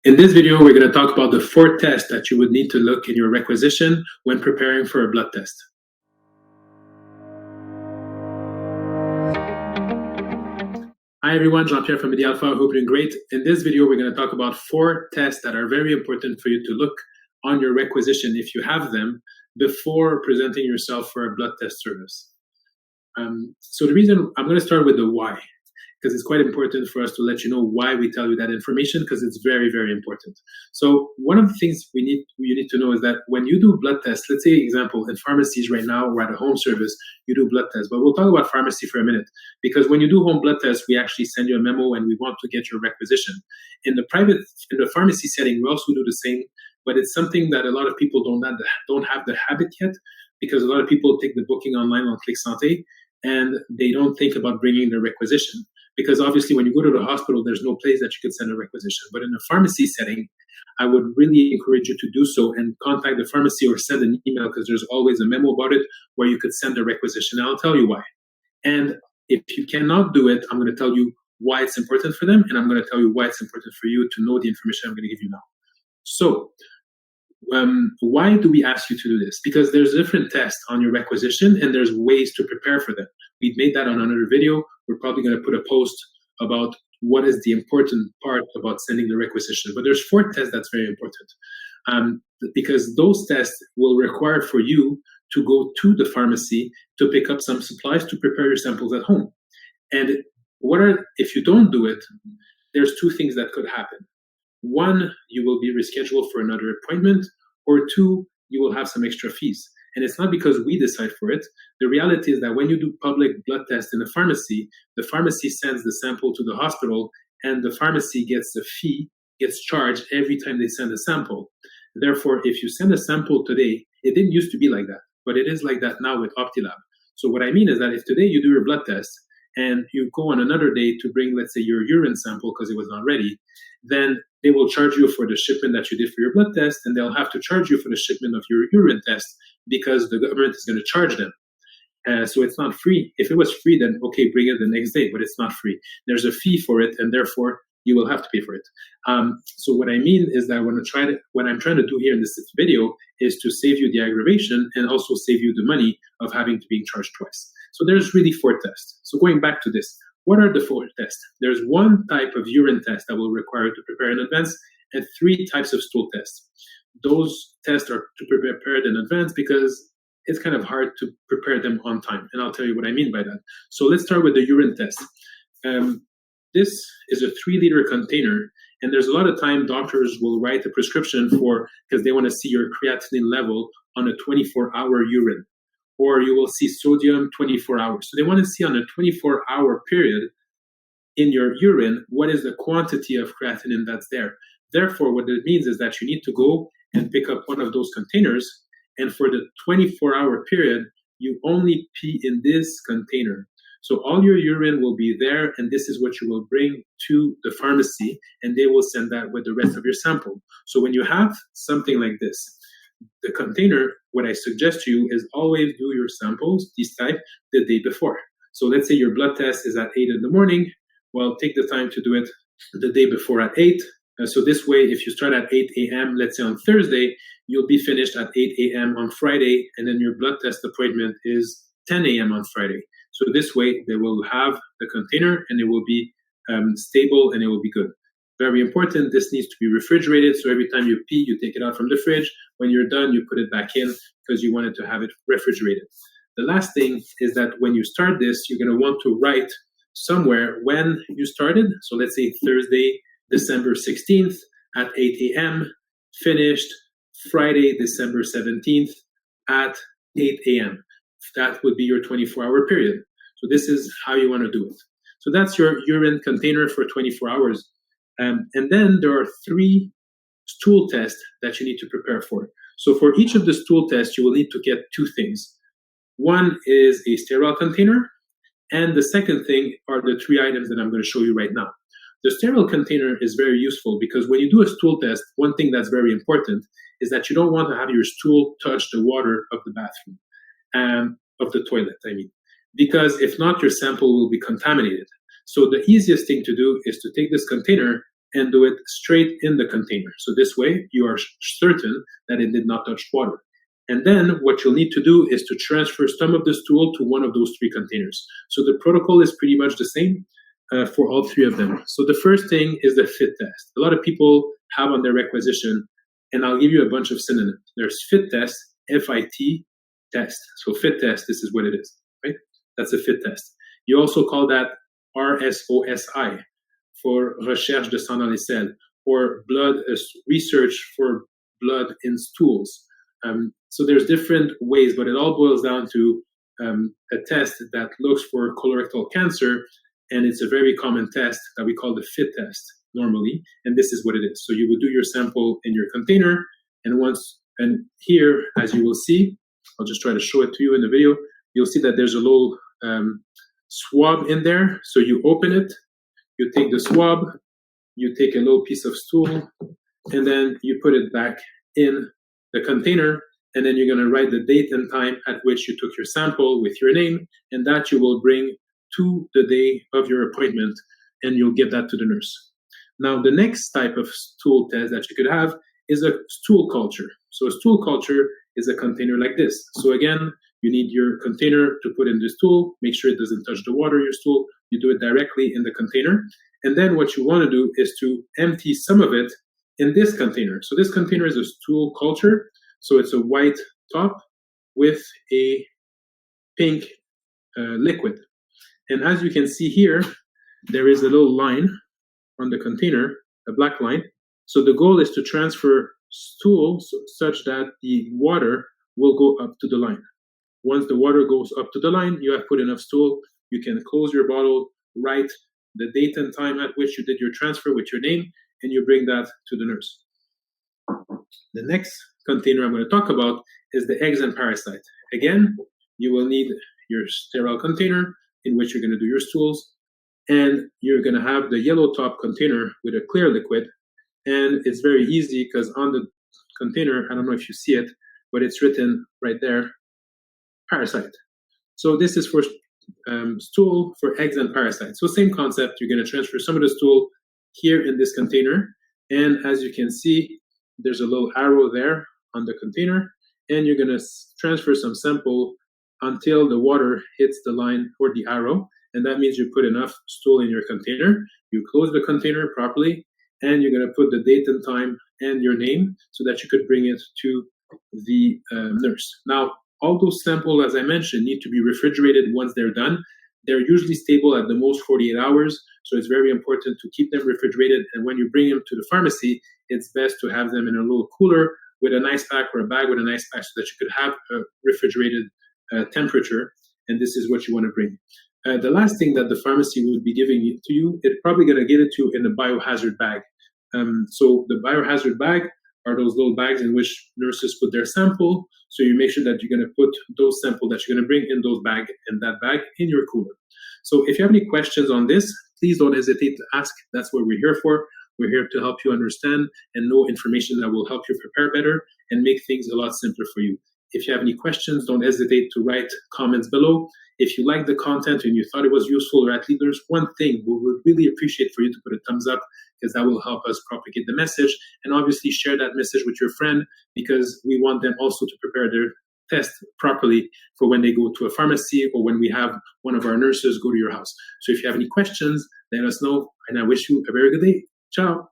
In this video, we're going to talk about the 4 tests that you would need to look in your requisition when preparing for a blood test. Hi everyone, Jean-Pierre from Medialpha. Hope you're doing great. In this video, we're going to talk about 4 tests that are very important for you to look on your requisition if you have them before presenting yourself for a blood test service. So the reason I'm going to start with the why, because it's quite important for us to let you know why we tell you that information, because it's very, very important. So one of the things you need to know is that when you do blood tests, let's say, example, in pharmacies right now or at a home service, you do blood tests. But we'll talk about pharmacy for a minute, because when you do home blood tests, we actually send you a memo and we want to get your requisition. In the pharmacy setting, we also do the same, but it's something that a lot of people don't have the habit yet, because a lot of people take the booking online on Click Santé and they don't think about bringing their requisition. Because obviously when you go to the hospital, there's no place that you could send a requisition. But in a pharmacy setting, I would really encourage you to do so and contact the pharmacy or send an email, because there's always a memo about it where you could send a requisition. I'll tell you why. And if you cannot do it, I'm going to tell you why it's important for them, and I'm going to tell you why it's important for you to know the information I'm going to give you now. So why do we ask you to do this? Because there's different tests on your requisition and there's ways to prepare for them. We've made that on another video. We're probably going to put a post about what is the important part about sending the requisition. But there's 4 tests that's very important, because those tests will require for you to go to the pharmacy to pick up some supplies to prepare your samples at home. And if you don't do it, there's 2 things that could happen. 1, you will be rescheduled for another appointment, or 2, you will have some extra fees. And it's not because we decide for it. The reality is that when you do public blood tests in a pharmacy, the pharmacy sends the sample to the hospital, and the pharmacy gets charged every time they send a sample. Therefore, if you send a sample today, it didn't used to be like that, but it is like that now with OptiLab. So what I mean is that if today you do your blood test and you go on another day to bring, let's say, your urine sample because it was not ready, then they will charge you for the shipment that you did for your blood test, and they'll have to charge you for the shipment of your urine test because the government is going to charge them. So it's not free. If it was free, then okay, bring it the next day, but it's not free. There's a fee for it, and therefore you will have to pay for it. So what I mean is that what I'm trying to do here in this video is to save you the aggravation and also save you the money of having to be charged twice. So there's really 4 tests. So going back to this, what are the 4 tests? There's 1 type of urine test that will require you to prepare in advance, and 3 types of stool tests. Those tests are to be prepared in advance because it's kind of hard to prepare them on time. And I'll tell you what I mean by that. So let's start with the urine test. This is a 3-liter container, and there's a lot of time doctors will write a prescription because they want to see your creatinine level on a 24-hour urine, or you will see sodium 24 hours. So they want to see on a 24-hour period in your urine what is the quantity of creatinine that's there. Therefore, what it means is that you need to go and pick up one of those containers, and for the 24-hour period, you only pee in this container. So all your urine will be there, and this is what you will bring to the pharmacy, and they will send that with the rest of your sample. So when you have something like this, the container, what I suggest to you is always do your samples, this type, the day before. So let's say your blood test is at 8 in the morning. Well, take the time to do it the day before at 8. So this way, if you start at 8 a.m., let's say on Thursday, you'll be finished at 8 a.m. on Friday, and then your blood test appointment is 10 a.m. on Friday. So this way, they will have the container, and it will be stable, and it will be good. Very important, this needs to be refrigerated, so every time you pee, you take it out from the fridge. When you're done, you put it back in because you wanted to have it refrigerated. The last thing is that when you start this, you're going to want to write somewhere when you started. So let's say Thursday, December 16th at 8 a.m., finished Friday, December 17th at 8 a.m. That would be your 24-hour period. So this is how you want to do it. So that's your urine container for 24 hours. And then there are 3 stool tests that you need to prepare for. So for each of the stool tests, you will need to get 2 things. 1 is a sterile container, and the second thing are the 3 items that I'm going to show you right now. The sterile container is very useful because when you do a stool test, one thing that's very important is that you don't want to have your stool touch the water of the bathroom, of the toilet, I mean, because if not, your sample will be contaminated. So the easiest thing to do is to take this container and do it straight in the container. So this way, you are certain that it did not touch water. And then what you'll need to do is to transfer some of the stool to one of those 3 containers. So the protocol is pretty much the same for all 3 of them. So the first thing is the fit test. A lot of people have on their requisition, and I'll give you a bunch of synonyms. There's fit test, FIT test. So fit test, this is what it is, right? That's a fit test. You also call that RSO-SI for recherche de sang dans les selles, or blood research for blood in stools. So there's different ways, but it all boils down to a test that looks for colorectal cancer, and it's a very common test that we call the fit test normally, and this is what it is. So you would do your sample in your container, and here, as you will see, I'll just try to show it to you in the video, you'll see that there's a little swab in there. So you open it, you take the swab, you take a little piece of stool, and then you put it back in the container, and then you're going to write the date and time at which you took your sample with your name, and that you will bring to the day of your appointment, and you'll give that to the nurse. Now, the next type of stool test that you could have is a stool culture. So a stool culture is a container like this. So again, you need your container to put in the stool, make sure it doesn't touch the water, your stool, you do it directly in the container. And then what you want to do is to empty some of it in this container. So this container is a stool culture. So it's a white top with a pink liquid. And as you can see here, there is a little line on the container, a black line. So the goal is to transfer stool such that the water will go up to the line. Once the water goes up to the line, you have put enough stool, you can close your bottle, write the date and time at which you did your transfer with your name, and you bring that to the nurse. The next container I'm going to talk about is the eggs and parasite. Again, you will need your sterile container in which you're going to do your stools, and you're going to have the yellow top container with a clear liquid. And it's very easy because on the container, I don't know if you see it, but it's written right there, parasite. So this is for stool for eggs and parasites. So same concept, you're going to transfer some of the stool here in this container. And as you can see, there's a little arrow there on the container, and you're going to transfer some sample until the water hits the line or the arrow. And that means you put enough stool in your container, you close the container properly, and you're going to put the date and time and your name so that you could bring it to the nurse. Now, all those samples, as I mentioned, need to be refrigerated once they're done. They're usually stable at the most 48 hours, so it's very important to keep them refrigerated. And when you bring them to the pharmacy, it's best to have them in a little cooler with an ice pack or a bag with an ice pack so that you could have a refrigerated temperature, and this is what you want to bring. The last thing that the pharmacy would be giving to you, it's probably going to give it to you in a biohazard bag. So the biohazard bag are those little bags in which nurses put their sample. So you make sure that you're going to put those samples that you're going to bring in those bag and that bag in your cooler. So if you have any questions on this, please don't hesitate to ask. That's what we're here for. We're here to help you understand and know information that will help you prepare better and make things a lot simpler for you. If you have any questions, don't hesitate to write comments below. If you like the content and you thought it was useful, or at least there's one thing we would really appreciate for you to put a thumbs up, because that will help us propagate the message. And obviously share that message with your friend, because we want them also to prepare their test properly for when they go to a pharmacy or when we have one of our nurses go to your house. So if you have any questions, let us know, and I wish you a very good day. Ciao.